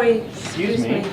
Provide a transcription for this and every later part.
sorry. Excuse me.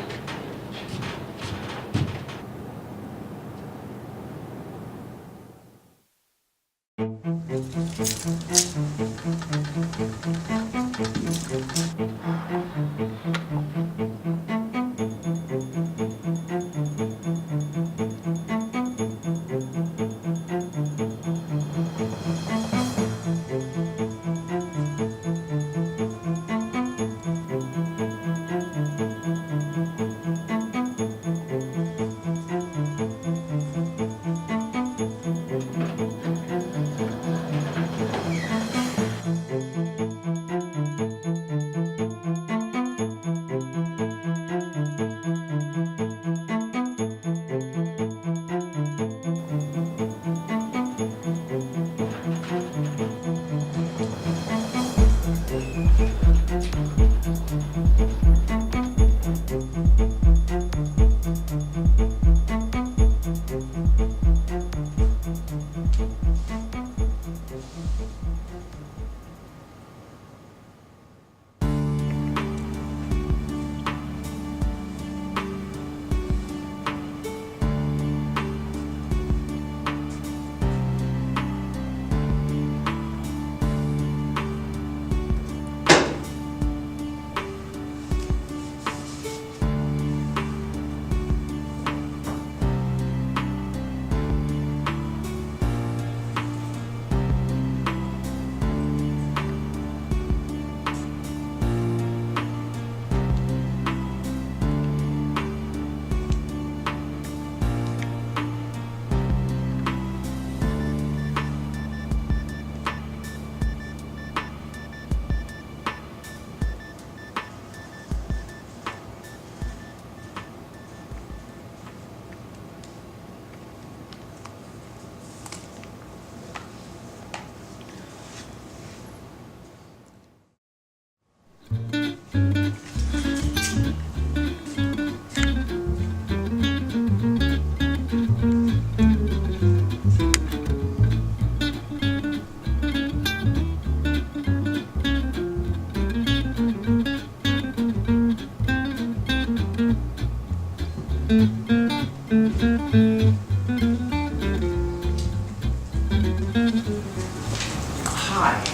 Hi.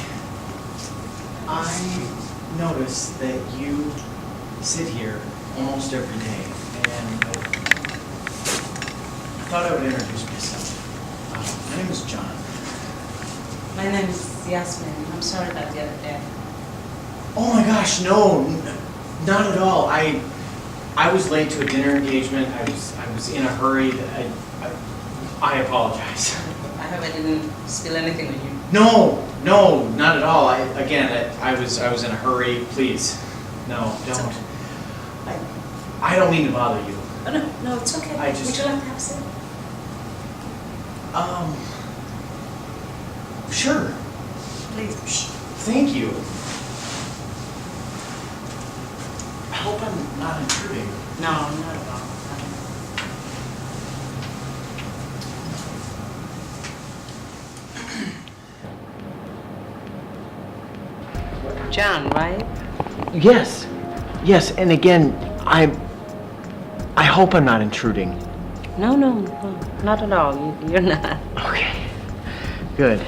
I noticed that you sit here almost every day, and I thought I would introduce myself. My name is John. My name is Yasmin. I'm sorry about the other day. Oh my gosh, no, not at all. I was late to a dinner engagement. I was in a hurry. I apologize. I hope I didn't spill anything on you. No, not at all. I was in a hurry. Please, no, don't. Okay. I don't mean to bother you. Oh, no, it's okay. Would you like to have some? Sure. Please. Thank you. I hope I'm not intruding. No, not at all. John, right? Yes, and again, I hope I'm not intruding. No, not at all. You're not. Okay, good.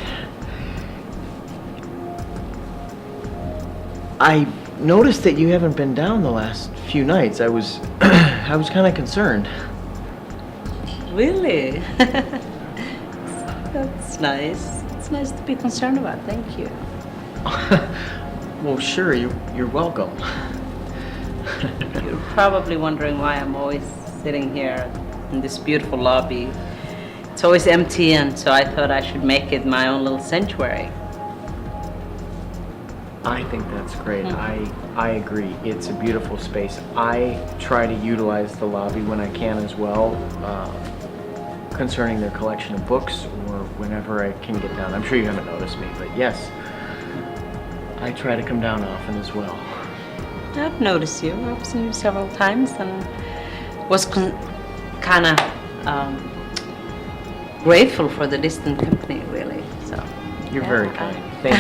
I noticed that you haven't been down the last few nights. I was kind of concerned. Really? That's nice. It's nice to be concerned about. Thank you. Well, sure, you're welcome. You're probably wondering why I'm always sitting here in this beautiful lobby. It's always empty, and so I thought I should make it my own little sanctuary. I think that's great. I agree. It's a beautiful space. I try to utilize the lobby when I can as well, concerning their collection of books or whenever I can get down. I'm sure you haven't noticed me, but yes, I try to come down often as well. I've noticed you. I've seen you several times and was kind of grateful for the distant company, really. So You're very kind. Thank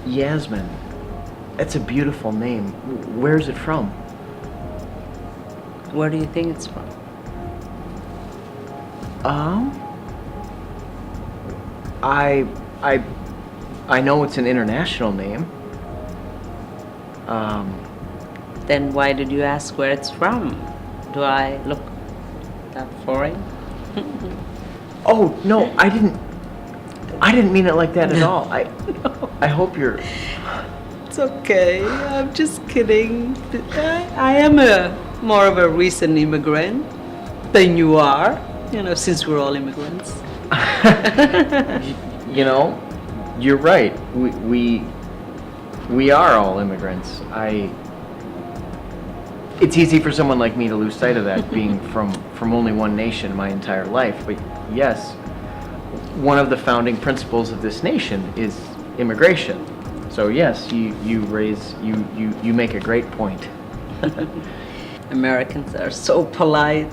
you. Yasmin. That's a beautiful name. Where's it from? Where do you think it's from? I I know it's an international name. Then why did you ask where it's from? Do I look that foreign? Oh, no, I didn't mean it like that at all. I hope you're... It's okay. I'm just kidding. I am more of a recent immigrant than you are. You know, since we're all immigrants. You know, you're right. We are all immigrants. It's easy for someone like me to lose sight of that, being from only one nation my entire life. But yes, one of the founding principles of this nation is immigration. So yes, you make a great point. Americans are so polite,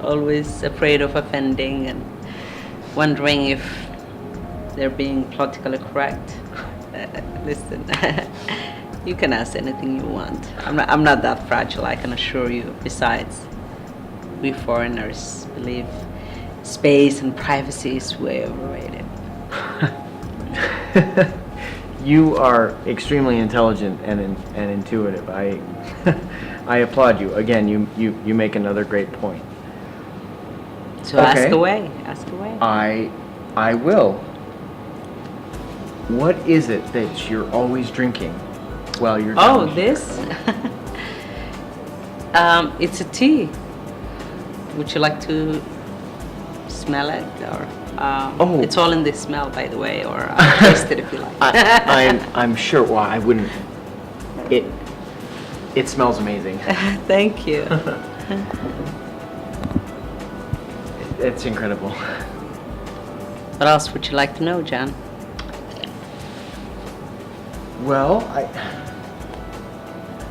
always afraid of offending and wondering if they're being politically correct. Listen, you can ask anything you want. I'm not that fragile, I can assure you. Besides, we foreigners believe space and privacy is way overrated. You are extremely intelligent and intuitive. I applaud you. Again, you make another great point. So okay. Ask away. I will. What is it that you're always drinking while you're down here? This? It's a tea. Would you like to smell it, or it's all in the smell, by the way, or taste it if you like. I'm sure. Well, I wouldn't. It smells amazing. Thank you. It's incredible. What else would you like to know, John? Well,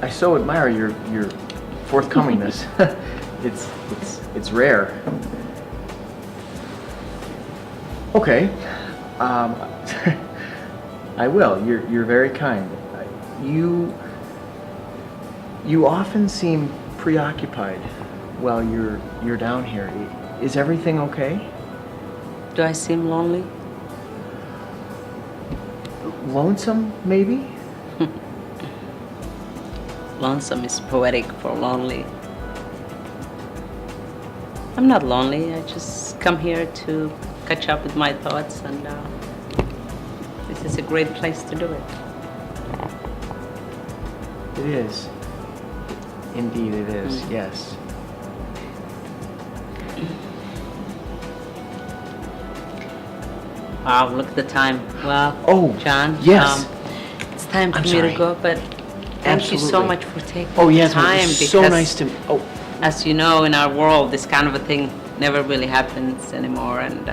I so admire your forthcomingness. It's rare. Okay. I will. You're very kind. You often seem preoccupied while you're down here. Is everything okay? Do I seem lonely? Lonesome, maybe? Lonesome is poetic for lonely. I'm not lonely. I just come here to catch up with my thoughts, and this is a great place to do it. It is. Indeed it is, yes. Wow, look at the time. Well, John, yes. it's time for I'm me sorry. to go, but thank you so much for taking yes, time. it was so nice to... As you know, in our world, this kind of a thing never really happens anymore, and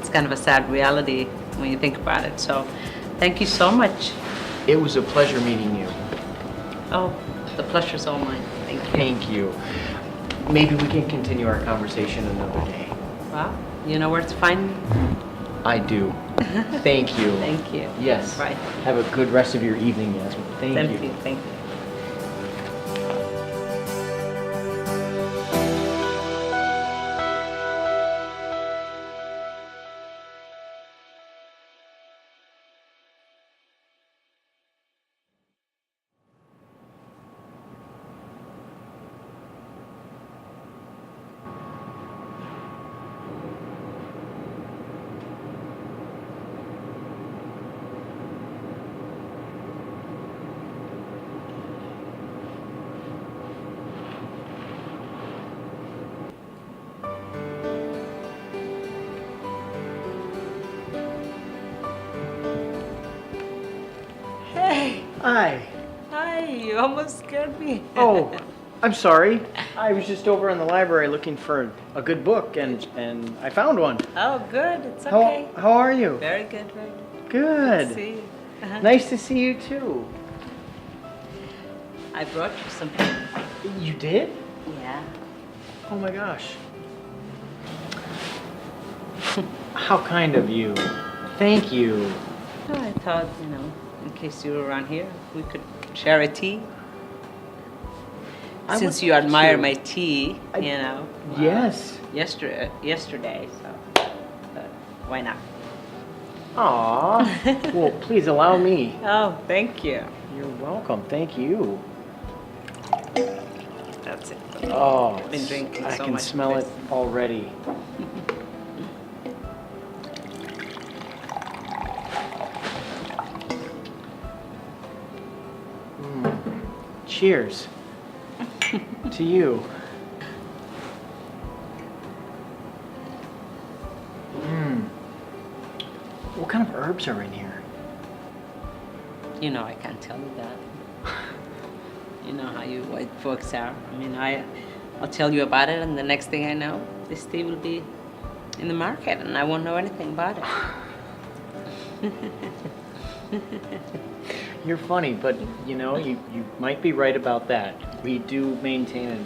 it's kind of a sad reality when you think about it. So, thank you so much. It was a pleasure meeting you. Oh, the pleasure's all mine. Thank you. Thank you. Maybe we can continue our conversation another day. Well, you know where to find me? I do. Thank you. Thank you. Yes. Right. Have a good rest of your evening, Yasmin. Thank you. Thank you. Hey. Hi. Hi, you almost scared me. Oh, I'm sorry. I was just over in the library looking for a good book, and I found one. Oh, good. It's okay. How are you? Very good, very good. Good. Good to see you. Nice to see you too. I brought you something. You did? Yeah. Oh my gosh. How kind of you. Thank you. Oh, I thought, in case you were around here, we could share a tea. I Since would you love admire to. my tea, you know. Yes. Yesterday, so why not? Aw. Well, please allow me. Oh, thank you. You're welcome. Thank you. That's it. Oh, I've been drinking I so can much smell of it this. already. Cheers to you. What kind of herbs are in here? You know I can't tell you that. You know how you white folks are. I mean, I'll tell you about it, and the next thing I know, this tea will be in the market, and I won't know anything about it. You're funny, but you know, you might be right about that. We do maintain a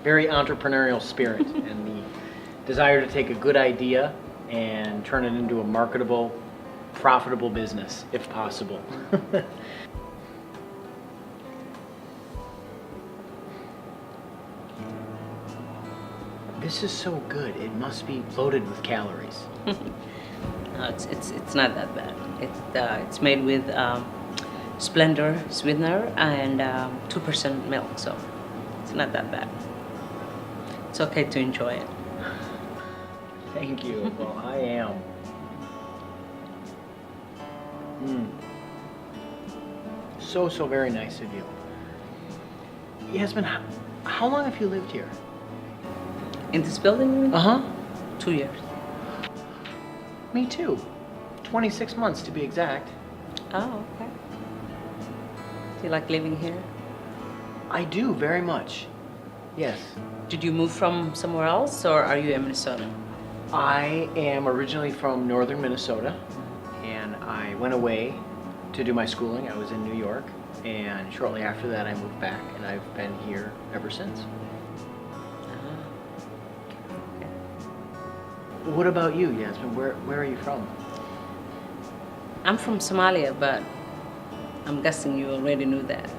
very entrepreneurial spirit and the desire to take a good idea and turn it into a marketable, profitable business, if possible. This is so good. It must be loaded with calories. No, it's not that bad. It's made with Splendor sweetener and 2% milk, so it's not that bad. It's okay to enjoy it. Thank you. Well, I am. So very nice of you. Yasmin, how long have you lived here? In this building? Uh-huh. 2 years. Me too. 26 months to be exact. Oh, okay. Do you like living here? I do, very much. Yes. Did you move from somewhere else, or are you in Minnesota? I am originally from northern Minnesota, and I went away to do my schooling. I was in New York, and shortly after that I moved back, and I've been here ever since. Okay. What about you, Yasmin? Where are you from? I'm from Somalia, but I'm guessing you already knew that.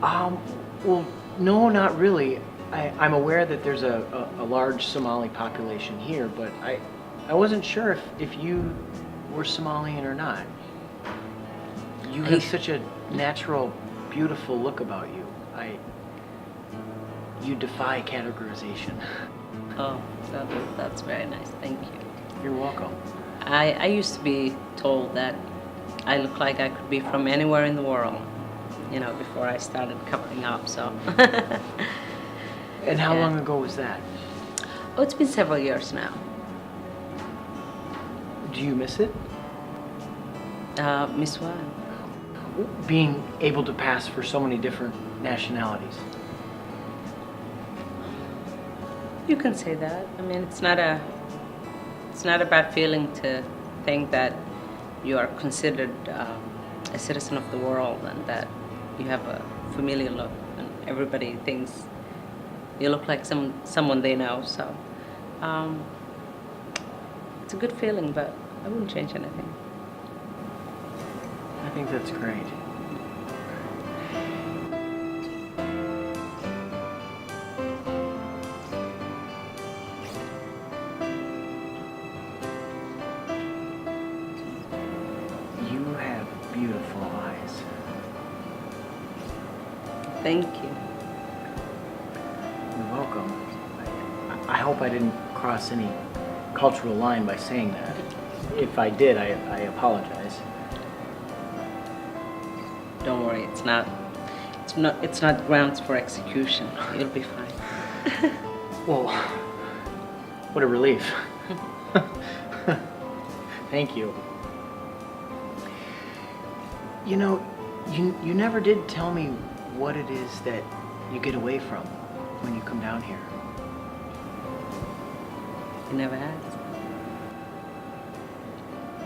Well, no, not really. I'm aware that there's a large Somali population here, but I wasn't sure if you were Somalian or not. You have such a natural, beautiful look about you. You defy categorization. Oh, that's very nice. Thank you. You're welcome. I used to be told that I look like I could be from anywhere in the world, you know, before I started covering up, so. And how Yeah. long ago was that? Oh, it's been several years now. Do you miss it? Miss what? Being able to pass for so many different nationalities. You can say that. I mean, it's not a bad feeling to think that you are considered a citizen of the world and that you have a familiar look and everybody thinks you look like someone they know. So it's a good feeling, but I wouldn't change anything. I think that's great. You have beautiful eyes. Thank you. You're welcome. I hope I didn't cross any cultural line by saying that. If I did, I apologize. Don't worry, it's not grounds for execution. You'll be fine. Well, what a relief. Thank you. You know, you never did tell me what it is that you get away from when you come down here. You never asked.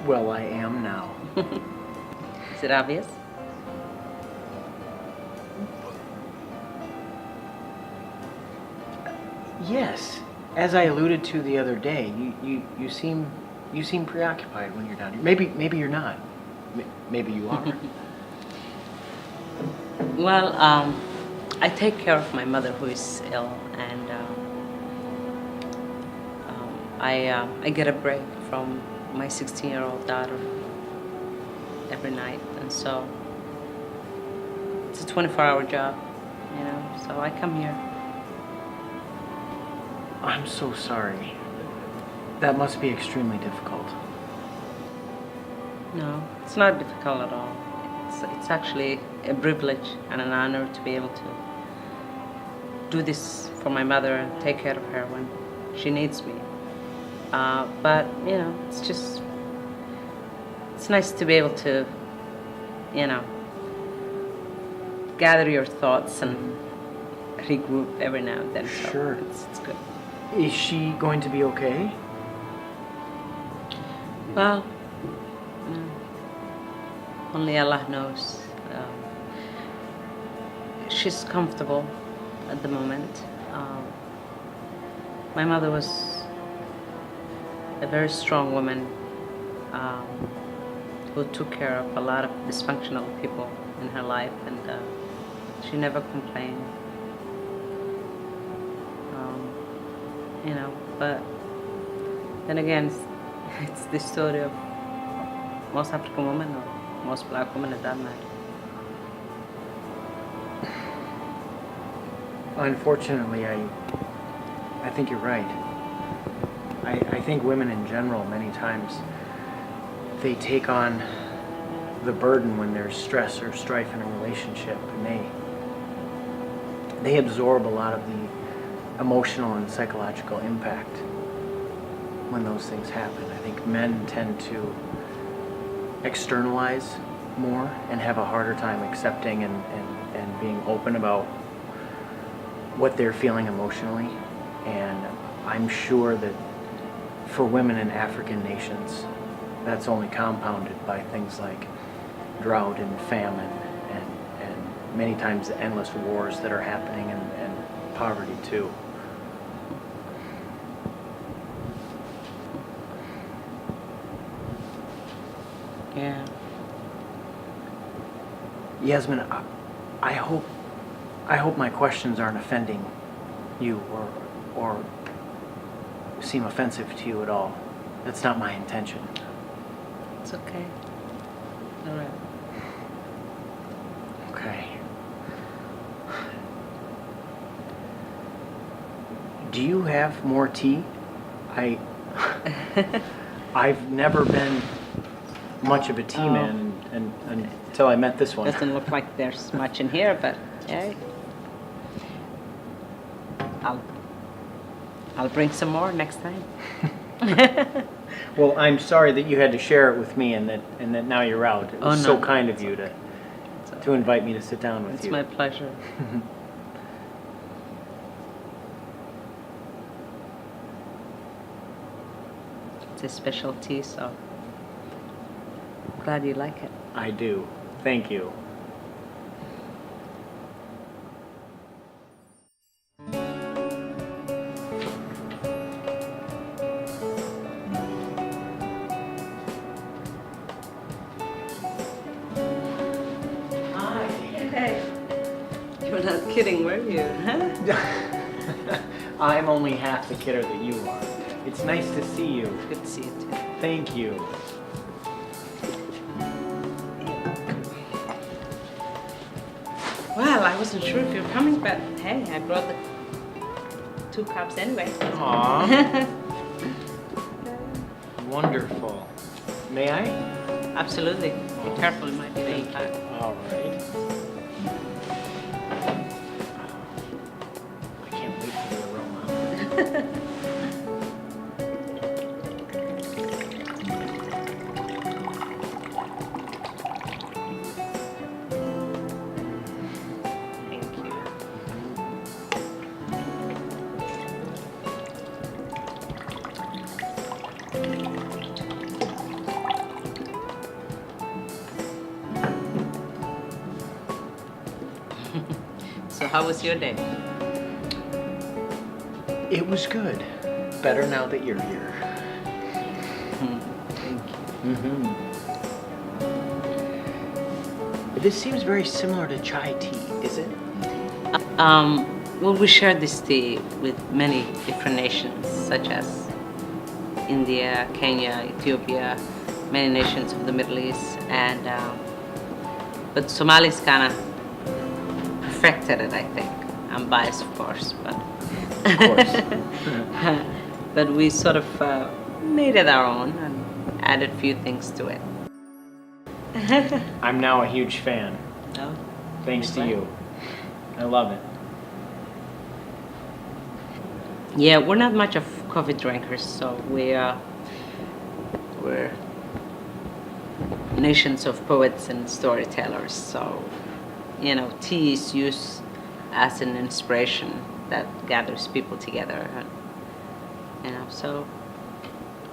Well, I am now. Is it obvious? Yes. As I alluded to the other day, you seem preoccupied when you're down here. Maybe you're not. maybe you are. Well, I take care of my mother who is ill, and I get a break from my 16-year-old daughter every night, and so it's a 24-hour job, you know. So I come here. I'm so sorry. That must be extremely difficult. No, it's not difficult at all. It's actually a privilege and an honor to be able to do this for my mother and take care of her when she needs me. But, you know, it's nice to be able to, you know, gather your thoughts and regroup every now and then. So Sure. It's good. Is she going to be okay? Well, only Allah knows. She's comfortable at the moment. My mother was a very strong woman who took care of a lot of dysfunctional people in her life, and she never complained. You know, but then again, it's the story of most African women or most black women at that matter. Unfortunately, I think you're right. I think women in general, many times, they take on the burden when there's stress or strife in a relationship, and they absorb a lot of the emotional and psychological impact when those things happen. I think men tend to externalize more and have a harder time accepting and being open about what they're feeling emotionally. And I'm sure that for women in African nations, that's only compounded by things like drought and famine and many times the endless wars that are happening and poverty too. Yeah. Yasmin, I hope my questions aren't offending you or seem offensive to you at all. That's not my intention. It's okay. All right. Okay. Do you have more tea? I've never been much of a tea man until I met this one. Doesn't look like there's much in here, but yeah. I'll bring some more next time. Well, I'm sorry that you had to share it with me and that now you're out. It was so kind of you to invite me to sit down with It's you. my pleasure. It's a special tea, so I'm glad you like it. I do. Thank you. Hey, you were not kidding, were you? Huh? I'm only half the kidder that you are. It's nice to see you. Good to see you too. Thank you. Well, I wasn't sure if you were coming, but hey, I brought the 2 cups anyway. Aw. Wonderful. May I? Absolutely. Be careful, it might be very hot. All right. I can't wait for the aroma. Thank you. So how was your day? It was good. Better now that you're here. Thank you. Mm-hmm. This seems very similar to chai tea, is it? Well, we share this tea with many different nations, such as India, Kenya, Ethiopia, many nations of the Middle East, and but Somalis kind of perfected it, I think. I'm biased, of course, but Of course. but we sort of made it our own and added a few things to it. I'm now a huge fan, No? thanks to Right. you. I love it. Yeah, we're not much of coffee drinkers, so we're nations of poets and storytellers. So, tea is used as an inspiration that gathers people together. And, so.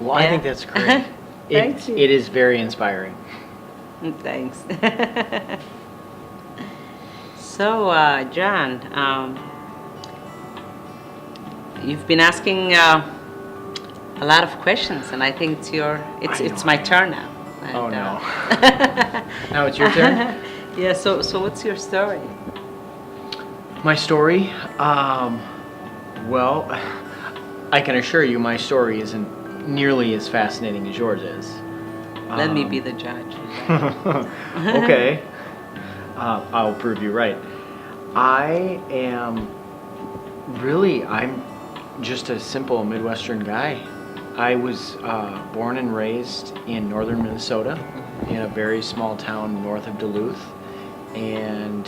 Well, I Yeah. think that's great. Thank you. It is very inspiring. Thanks. So, John, you've been asking a lot of questions, and I think it's my turn now. And, Oh, no. Now it's your turn? Yeah. So what's your story? My story? Well, I can assure you my story isn't nearly as fascinating as yours is. Let me be the judge. Okay. I'll prove you right. I'm just a simple Midwestern guy. I was born and raised in northern Minnesota in a very small town north of Duluth. And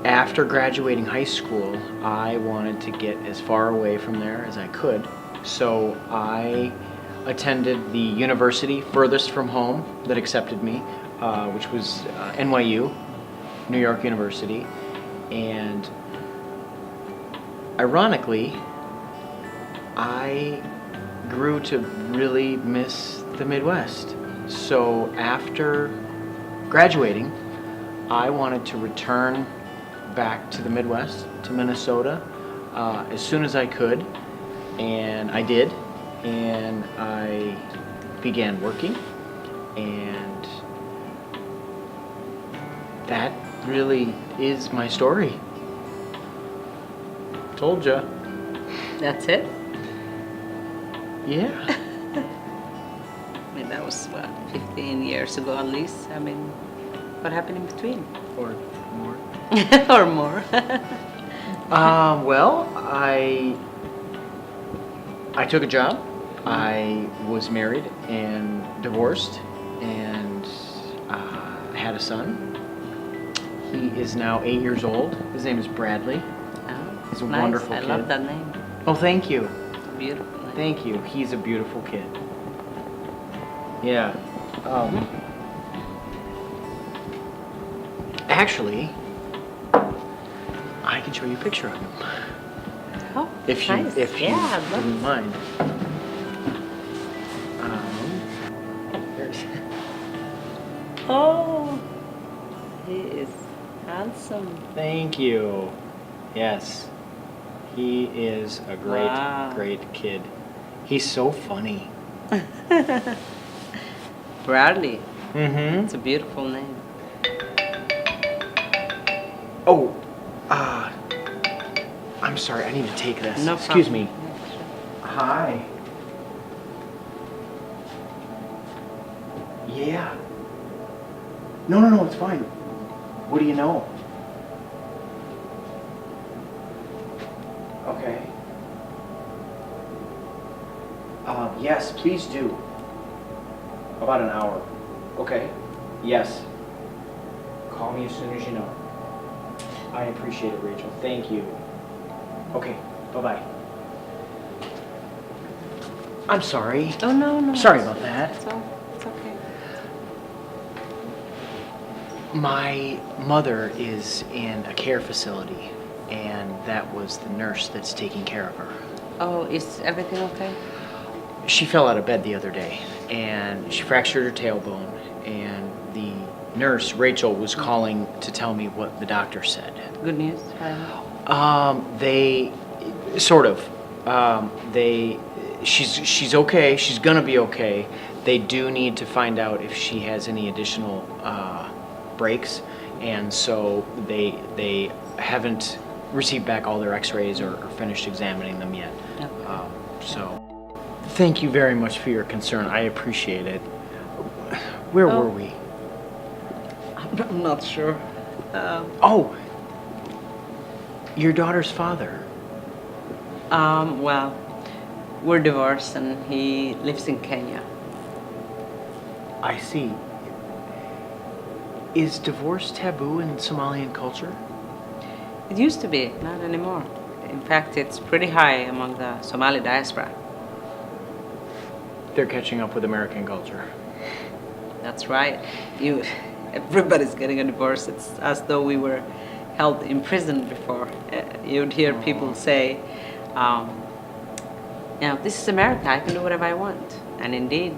after graduating high school, I wanted to get as far away from there as I could. So I attended the university furthest from home that accepted me, which was NYU, New York University. And ironically, I grew to really miss the Midwest. So after graduating, I wanted to return back to the Midwest, to Minnesota, as soon as I could. And I did. And I began working. And that really is my story. Told ya. That's it. Yeah. I mean, that was 15 years ago at least. I mean, what happened in between? Or more. Or more. Well, I took a job. I was married and divorced and had a son. He is now 8 years old. His name is Bradley. Oh, He's a nice. wonderful I kid. love that name. Oh, thank you. It's a beautiful name. Thank you. He's a beautiful kid. Yeah. Actually, I can show you a picture of him. Oh, If you, nice. if you Yeah, I'd love wouldn't mind. There's. Oh, he is handsome. Thank you. Yes. He is a great, Wow. great kid. He's so funny. Bradley. Mm-hmm. It's a beautiful name. Oh, I'm sorry. I need to take this. No Excuse problem. me. Yeah, sure. Hi. Yeah. No, it's fine. What do you know? Okay. Yes, please do. About an hour. Okay? Yes. Call me as soon as you know. I appreciate it, Rachel. Thank you. Okay, bye-bye. I'm sorry. Oh, no. Sorry about that. It's okay. My mother is in a care facility, and that was the nurse that's taking care of her. Oh, is everything okay? She fell out of bed the other day, and she fractured her tailbone, and the nurse, Rachel, was calling to tell me what the doctor said. Good news? They, sort of, she's okay, she's gonna be okay. They do need to find out if she has any additional breaks, and so they haven't received back all their x-rays or finished examining them yet. Okay. So thank you very much for your concern. I appreciate it. Where were we? I'm not sure. Oh, your daughter's father. Well, we're divorced and he lives in Kenya. I see. Is divorce taboo in Somalian culture? It used to be, not anymore. In fact, it's pretty high among the Somali diaspora. They're catching up with American culture. That's right. Everybody's getting a divorce. It's as though we were held in prison before. You'd hear people say, this is America, I can do whatever I want. And indeed,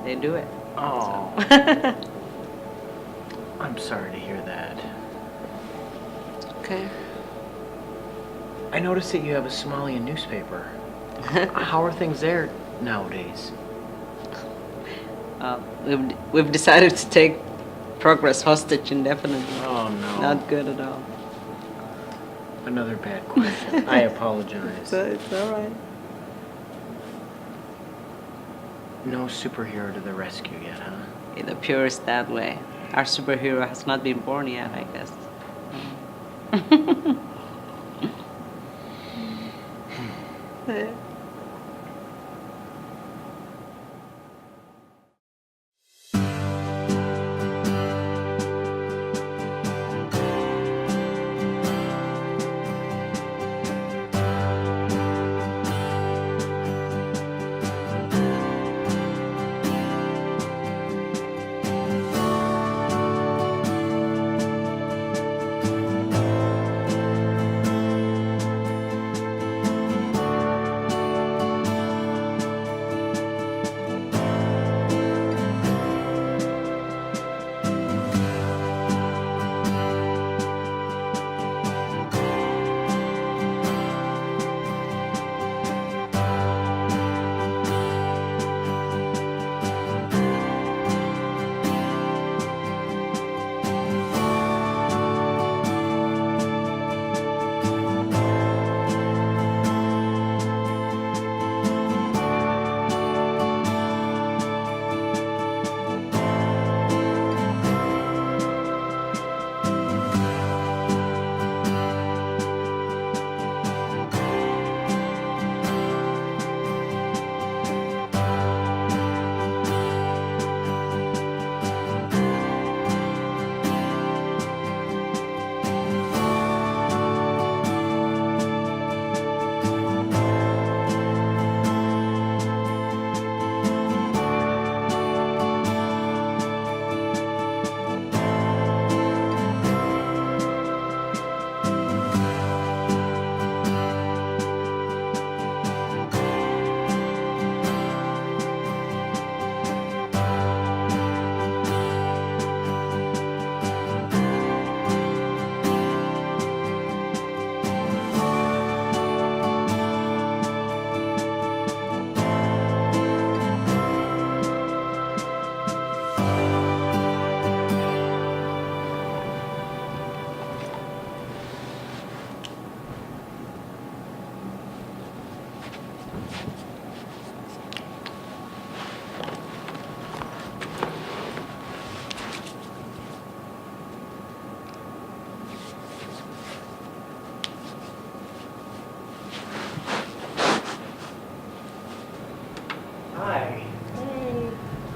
they do it. Oh. I'm sorry to hear that. Okay. I noticed that you have a Somalian newspaper. How are things there nowadays? We've decided to take progress hostage indefinitely. Oh no. Not good at all. Another bad question. I apologize. So it's all right. No superhero to the rescue yet, huh? It appears that way. Our superhero has not been born yet, I guess.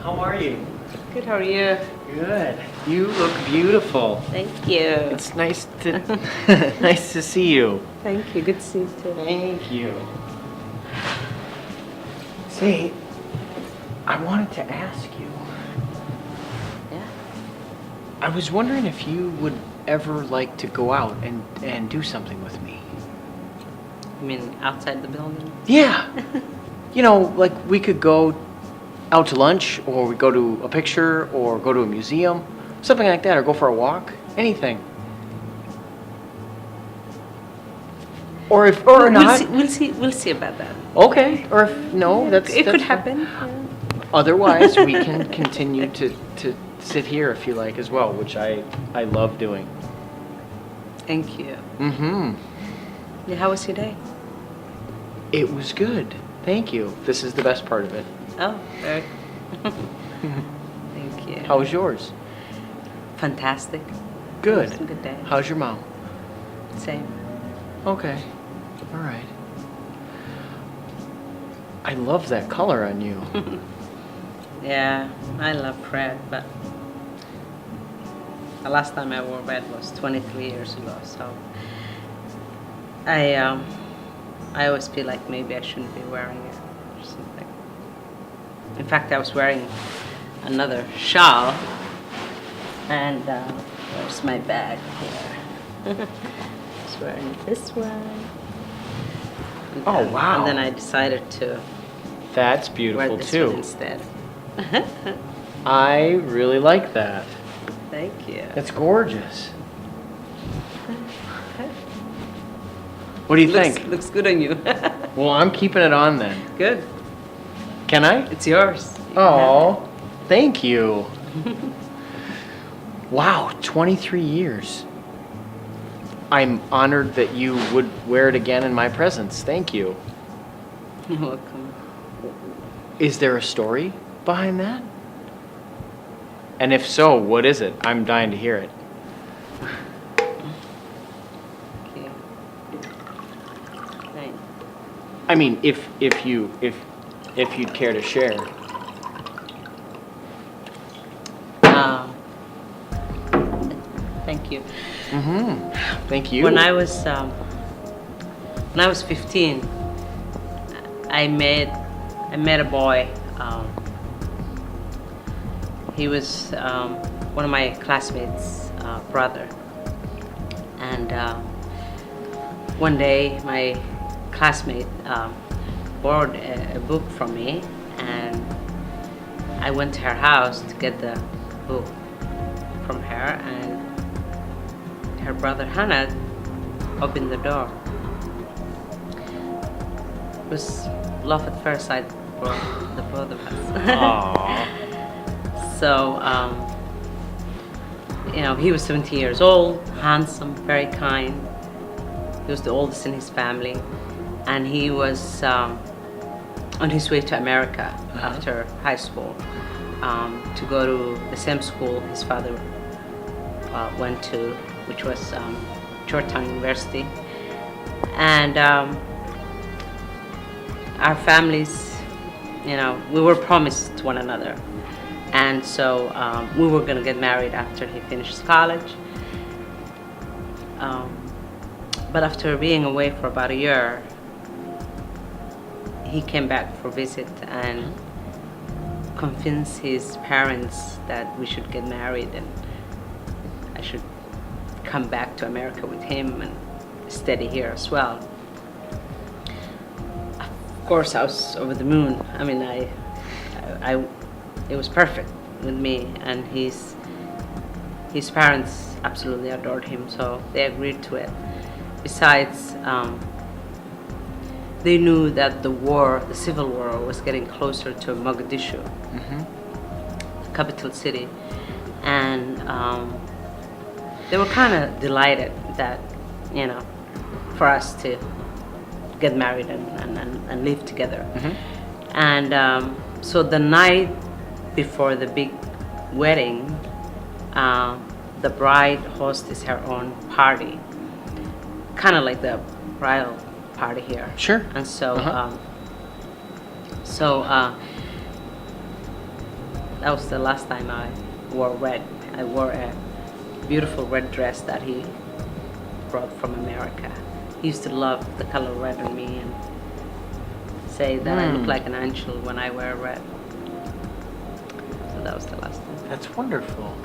How are you? Good, how are you? Good. You look beautiful. Thank you. It's nice to nice to see you. Thank you. Good to see you too. Thank you. Say, I wanted to ask you. Yeah? I was wondering if you would ever like to go out and do something with me. You mean outside the building? Yeah. You know, like we could go out to lunch, or we go to a picture, or go to a museum, something like that, or go for a walk, anything. Or if, or not. We'll see about that. Okay. Or if no, Yeah, that's it that's could fine. happen. Yeah. Otherwise, we can continue to sit here if you like as well, which I love doing. Thank you. Mm-hmm. Yeah, how was your day? It was good. Thank you. This is the best part of it. Oh, very. Thank you. How was yours? Fantastic. Good. It was a good day. How's your mom? Same. Okay. All right. I love that color on you. Yeah, I love red, but the last time I wore red was 23 years ago, so I always feel like maybe I shouldn't be wearing it or something. In fact, I was wearing another shawl, and where's my bag here? I was wearing this one. And Oh, then- wow. And then I decided to That's wear beautiful this too. one instead. I really like that. Thank you. That's gorgeous. What do you think? Looks good on you. Well, I'm keeping it on then. Good. Can I? It's yours. You can Oh, thank you. Wow, 23 years. I'm honored that you would wear it again in my presence. Thank you. have it. You're welcome. Is there a story behind that? And if so, what is it? I'm dying to hear it. Okay. Right. I mean, if you'd care to share. Thank you. Mm-hmm. Thank you. When I was 15, I met a boy. He was one of my classmates' brother, and one day my classmate borrowed a book from me, and I went to her house to get the book from her, and her brother Hannah opened the door. It was love at first sight for the both of us. Aww. So, he was 17 years old, handsome, very kind. He was the oldest in his family, and he was on his way to America after high school to go to the same school his father went to, which was Georgetown University. And our families, we were promised to one another. And so we were going to get married after he finished college. But after being away for about a year, he came back for a visit and convinced his parents that we should get married and I should come back to America with him and study here as well. Of course, I was over the moon. I mean, it was perfect with me, and his parents absolutely adored him, so they agreed to it. Besides, they knew that the civil war was getting closer to Mogadishu, the capital city, and they were kind of delighted that, for us to get married and live together. And so the night before the big wedding, the bride hosts her own party, kind of like the bridal party here. Sure. And so, that was the last time I wore red. I wore a beautiful red dress that he brought from America. He used to love the color red on me and say that I look like an angel when I wear red. So that was the last time. That's wonderful.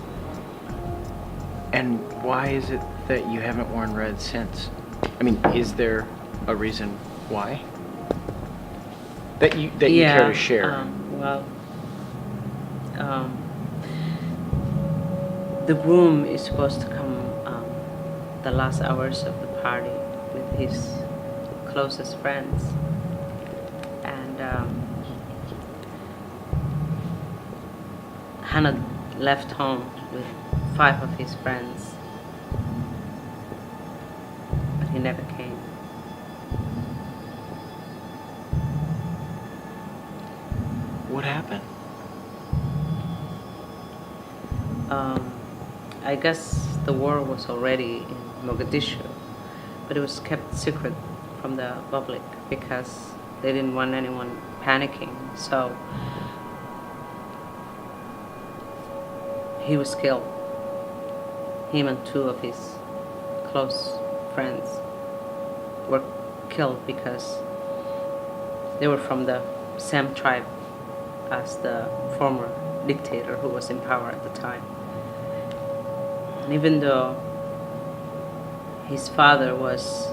And why is it that you haven't worn red since? I mean, is there a reason why? That you care to share? The groom is supposed to come the last hours of the party with his closest friends, and Hannah left home with 5 of his friends, but he never came. What happened? I guess the war was already in Mogadishu, but it was kept secret from the public because they didn't want anyone panicking. So he was killed. Him and 2 of his close friends were killed because they were from the same tribe as the former dictator who was in power at the time. And even though his father was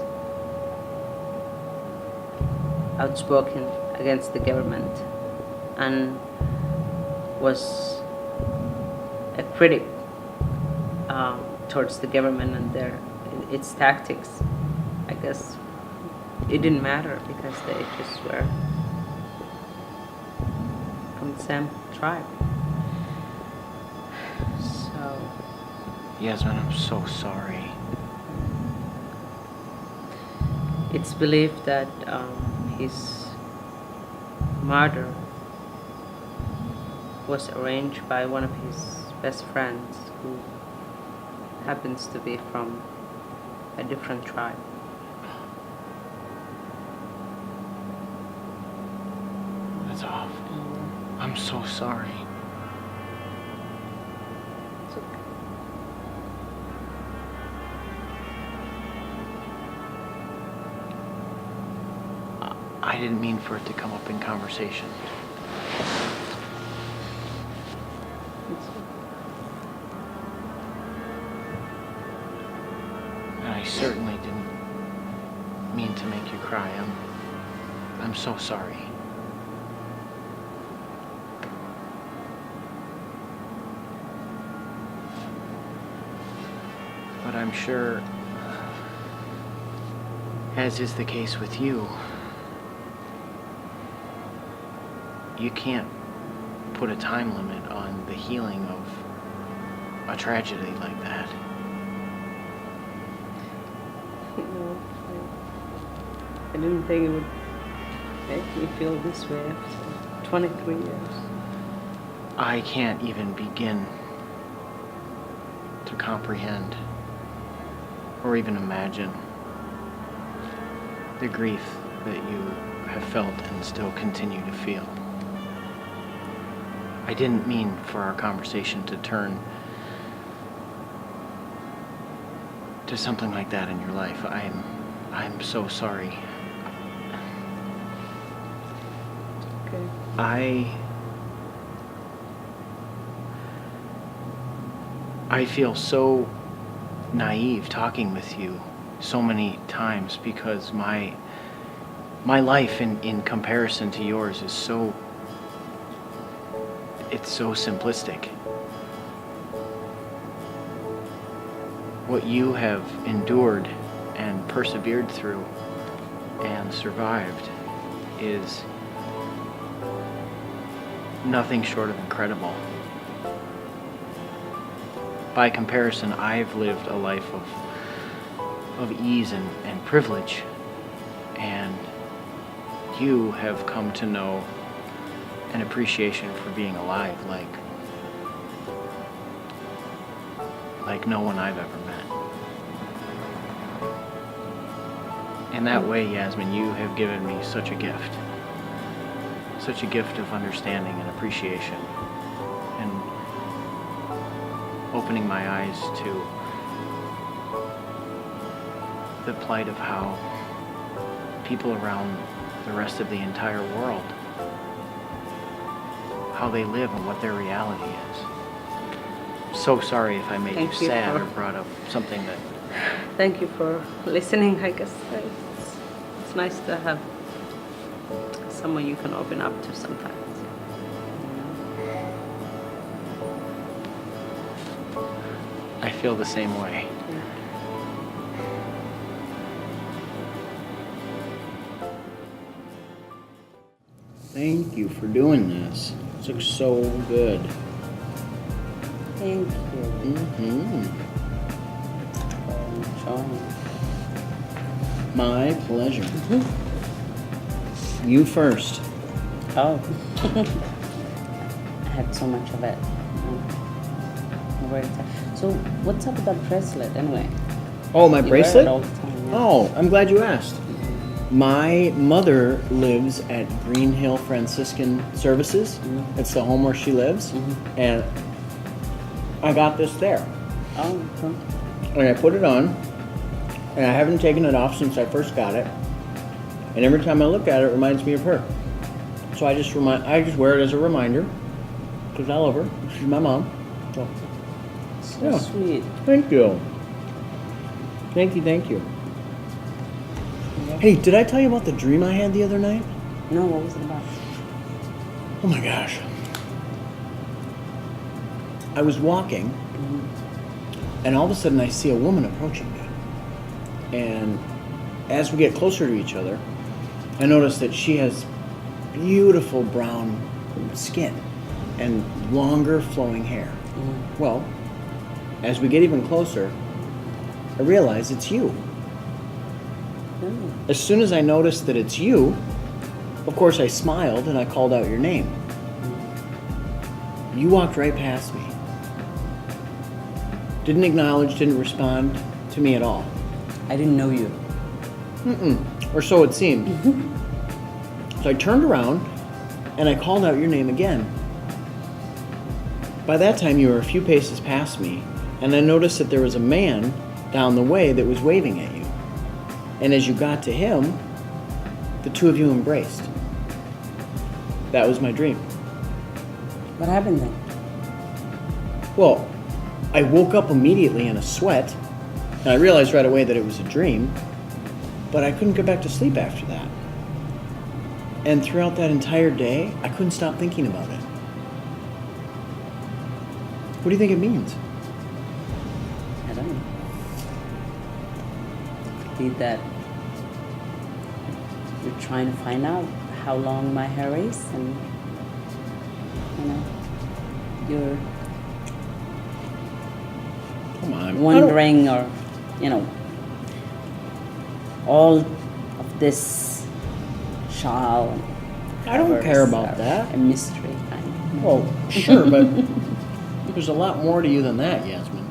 outspoken against the government and was a critic towards the government and its tactics, I guess it didn't matter because they just were from the same tribe. So Yasmin, I'm so sorry. it's believed that his murder was arranged by one of his best friends who happens to be from a different tribe. That's awful. I'm so sorry. It's okay. I didn't mean for it to come up in conversation. It's okay. And I certainly didn't mean to make you cry. I'm so sorry. But I'm sure, as is the case with you, you can't put a time limit on the healing of a tragedy like that. You know, I didn't think it would make me feel this way after 23 years. I can't even begin to comprehend or even imagine the grief that you have felt and still continue to feel. I didn't mean for our conversation to turn to something like that in your life. I'm so sorry. Okay. I feel so naive talking with you so many times because my life in comparison to yours is so simplistic. What you have endured and persevered through and survived is nothing short of incredible. By comparison, I've lived a life of ease and privilege, and you have come to know an appreciation for being alive like no one I've ever met. In that way, Yasmin, you have given me such a gift of understanding and appreciation, and opening my eyes to the plight of how people around the rest of the entire world, how they live and what their reality is. So sorry if I made Thank you you sad for- or brought up something that... Thank you for listening. I guess it's nice to have someone you can open up to sometimes. I feel the same way. Yeah. Thank you for doing this. This looks so good. Thank you. Mm-hmm. Enjoy. My pleasure. You first. Oh. I had so much of it. So what's up with that bracelet anyway? Oh, my You bracelet? wear it all the time, yeah. Oh, I'm glad you asked. My mother lives at Green Hill Franciscan Services. Mhm. It's the home where she lives. Mhm. And I got this there. Oh, okay. And I put it on. And I haven't taken it off since I first got it. And every time I look at it, it reminds me of her. So I just wear it as a reminder. Because I love her. She's my mom. So, So yeah. sweet. Thank you. Thank you, thank you. Hey, did I tell you about the dream I had the other night? No, what was it about? Oh my gosh. I was walking, and all of a sudden I see a woman approaching me. And as we get closer to each other, I notice that she has beautiful brown skin and longer flowing hair. Well, as we get even closer, I realize it's you. As soon as I noticed that it's you, of course I smiled and I called out your name. You walked right past me. Didn't acknowledge, didn't respond to me at all. I didn't know you. Or so it seemed. So I turned around and I called out your name again. By that time you were a few paces past me, and I noticed that there was a man down the way that was waving at you. And as you got to him, the two of you embraced. That was my dream. What happened then? Well, I woke up immediately in a sweat, and I realized right away that it was a dream, but I couldn't get back to sleep after that. And throughout that entire day, I couldn't stop thinking about it. What do you think it means? I don't know. Could be that you're trying to find out how long my hair is, and you're Come on. wondering, or all of this child. I don't care about that. A mystery kind of. Well, sure, but there's a lot more to you than that, Yasmin.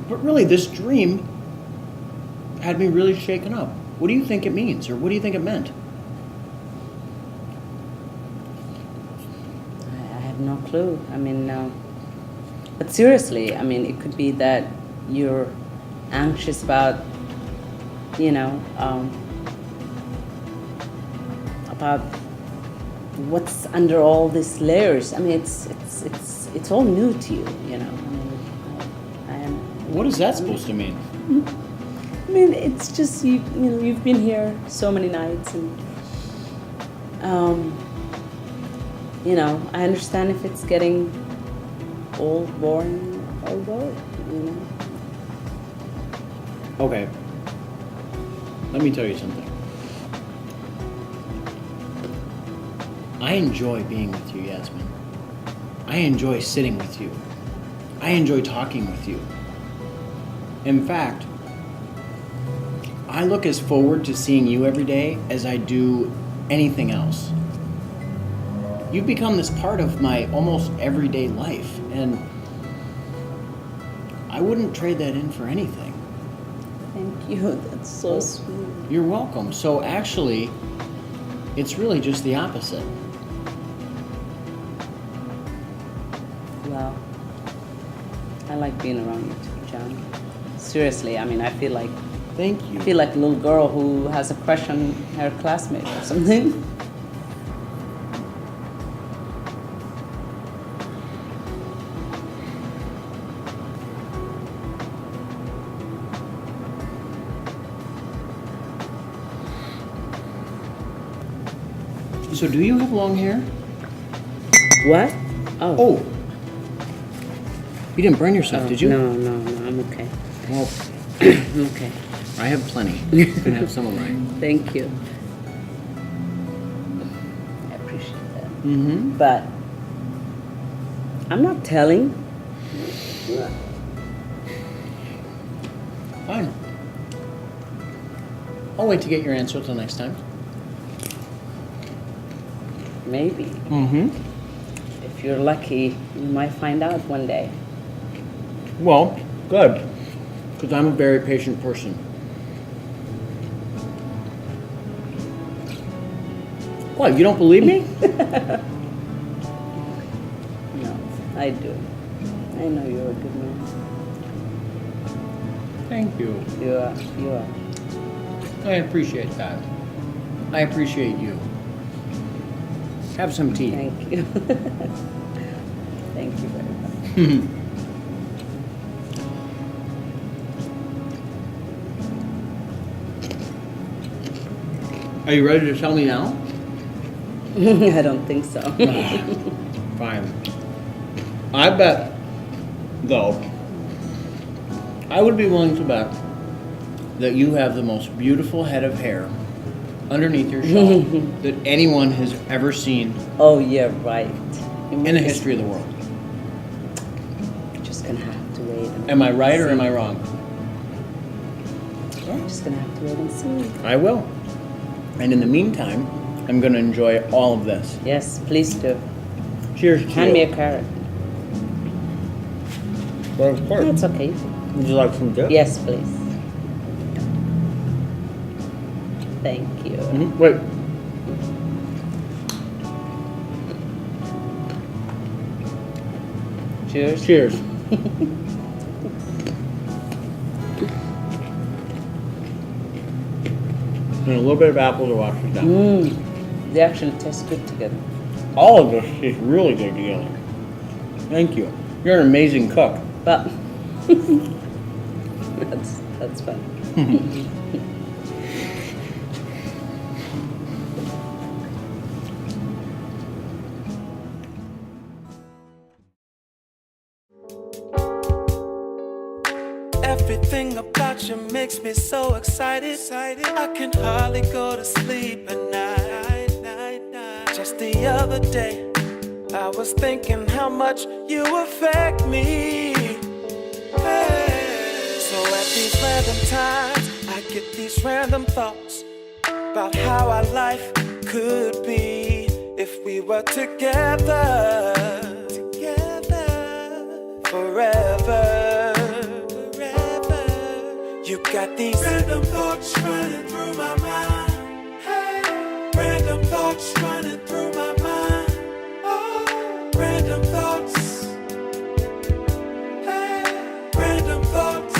But really, this dream had me really shaken up. What do you think it means, or what do you think it meant? I have no clue. I mean, but seriously, I mean, it could be that you're anxious about, about what's under all these layers. I mean, it's all new to you, I mean, I am. What is that supposed to mean? I mean, it's just you've been here so many nights, and I understand if it's getting old, boring, or bored, Okay. Let me tell you something. I enjoy being with you, Yasmin. I enjoy sitting with you. I enjoy talking with you. In fact, I look as forward to seeing you every day as I do anything else. You've become this part of my almost everyday life, and I wouldn't trade that in for anything. Thank you. That's so sweet. You're welcome. So actually, it's really just the opposite. Well, I like being around you too, John. Seriously, I mean, I feel like Thank you. I feel like a little girl who has a crush on her classmate or something. So do you have long hair? What? Oh. You didn't burn yourself, did you? No, I'm okay. Well, I'm okay. I have plenty. You can have some of mine. Thank you. I appreciate that. Mm-hmm. But I'm not telling. Fine. I'll wait to get your answer till next time. Maybe. Mm-hmm. If you're lucky, you might find out one day. Well, good. Because I'm a very patient person. What, you don't believe me? No, I do. I know you're a good man. Thank you. You are. You are. I appreciate that. I appreciate you. Have some tea. Thank you. Thank you very much. Are you ready to tell me now? I don't think so. Fine. I bet, though, I would be willing to bet that you have the most beautiful head of hair underneath your shawl that anyone has ever seen Oh, you're right. in the history of the world. You're just gonna have to wait. And Am I right or see. am I wrong? Yeah, just gonna have to wait and see. I will. And in the meantime, I'm going to enjoy all of this. Yes, please do. Cheers to Hand you. me a carrot. Well, of course. That's okay. Would you like some dip? Yes, please. Thank you. Mm-hmm. Wait. Cheers. Cheers. And a little bit of apple to wash it down. They actually taste good together. All of this tastes really good together. Thank you. You're an amazing cook. But that's fun. Everything about you makes me so excited. I can hardly go to sleep at night. Just the other day, I was thinking how much you affect me. So at these random times, I get these random thoughts about how our life could be if we were together forever. You got these random thoughts running through my mind. Hey. Random thoughts running through my mind. Oh. Random thoughts. Hey. Random thoughts.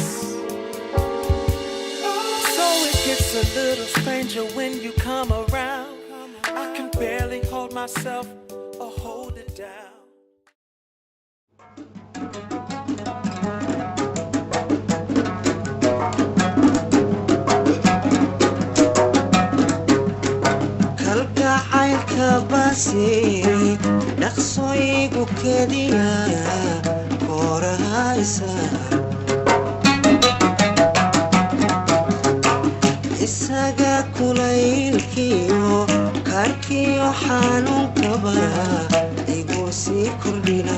Oh. So it gets a little stranger when you come around. I can barely hold myself or hold it down. dhaqsooyigu kediya korahaysa isaga kulaylkiyo karkiyo xanuunkaba igu sii kordhina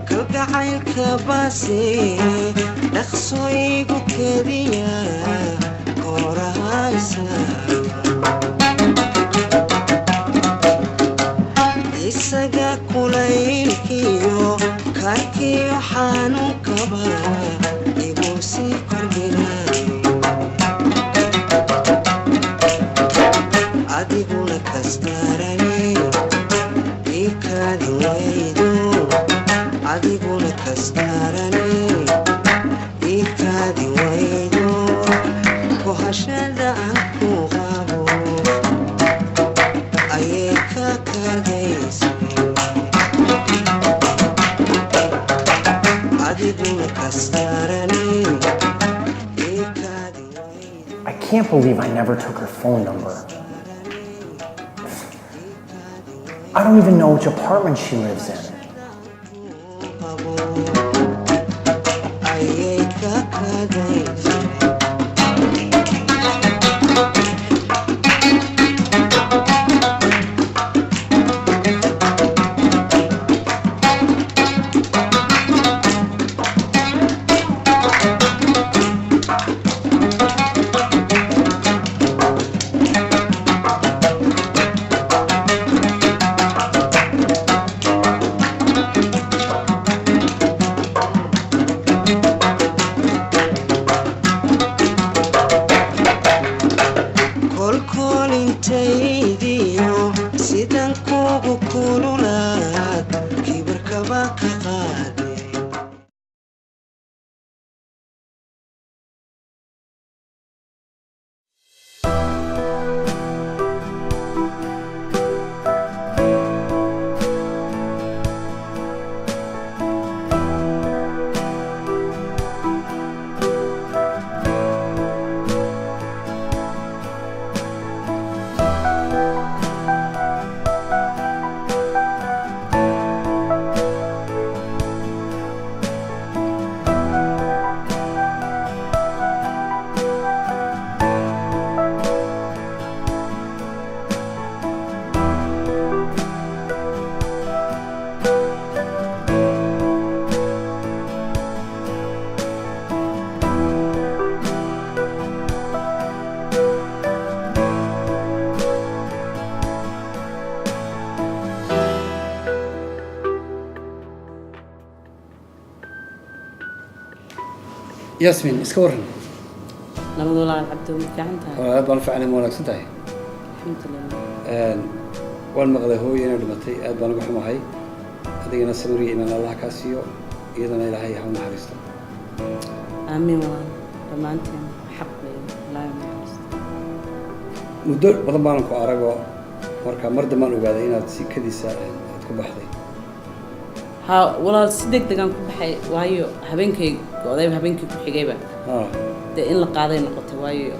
kalgacaylka base dhaqsooyigu kediya isaga kulaylkiyo karkiyo xanuunkaba igu sii kordhina adiguna kastarane ikadi waydo adiguna kastarane ikadi waydo kohashada aan ku qabo ayay ka kadaysa adiguna kastarane ikadi waydo I can't believe I never took her phone number. I don't even know which apartment she lives in. ayay ka kadaysa ياسمين اسكورن نبض الله عبد في عنتها أبغى نفع أنا مولك سنتهي الحمد لله والمغلى هو ينا دمتي أبغى نروح معي هذه أنا سوري من الله كاسيو إذا أنا إلهي حول حريصته آمين والله لما أنت حق لا يمحرست مدة بدل ما نكو أرجو مركا مرد ما نقعد هنا تسي كذي ساعة تكون بحدي ها والله صدق دقان كبحي وايو هبينكي قضيب هبينكي كحجيبة ده إن لقاضي نقطة وايو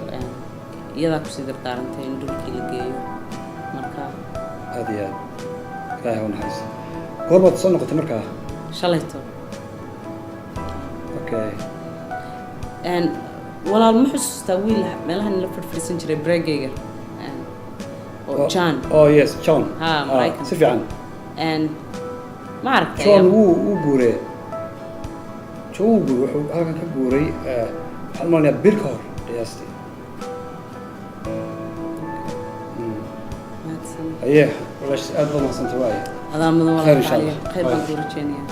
يلا كسيدر تارنتين دولكي لجيو مركا هذه لا هون حس قربة تصل نقطة مركا شليتو أوكي والله المحس تاويل مالها نلفر في السنجري بريجيجر أو تشان يس تشان مايكل سيفي عن ما أعرف تشان هو جوري شو جوري هذا كجوري ألمانيا بيركور رياستي أيه ولا شيء أفضل ما سنتواي هذا من والله خير إن شاء الله خير بنقول تشينيا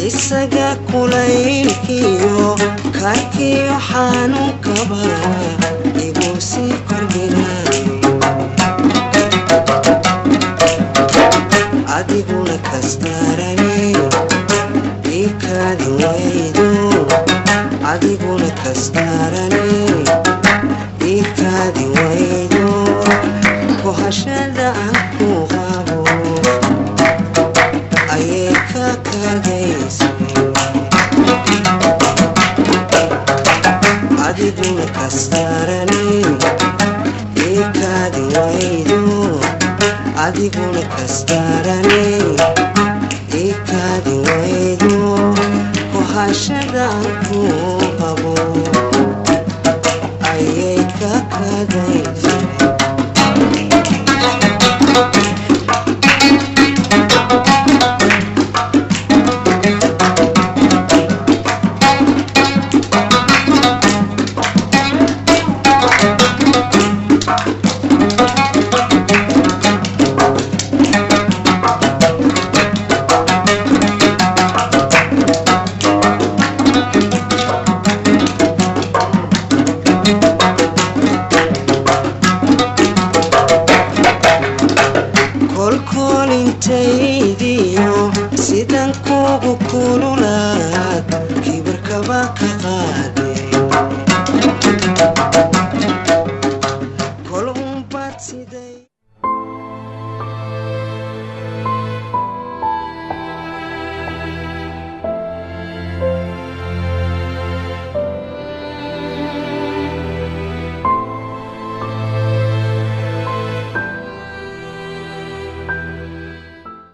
isaga kulaylkiyo karkiyo xanuunkaba igu sii kordhinay adiguna kastarani ikadi waydo adiguna kastarani ikadi waydo kohashada aan ku qabo ayay ka kadaysa adiguna kastarani ikadi waydo adiguna kastarani ikadi waydo kohashada aan ku qabo ayay ka kadaysa kolkolintaydiyo sidan kugu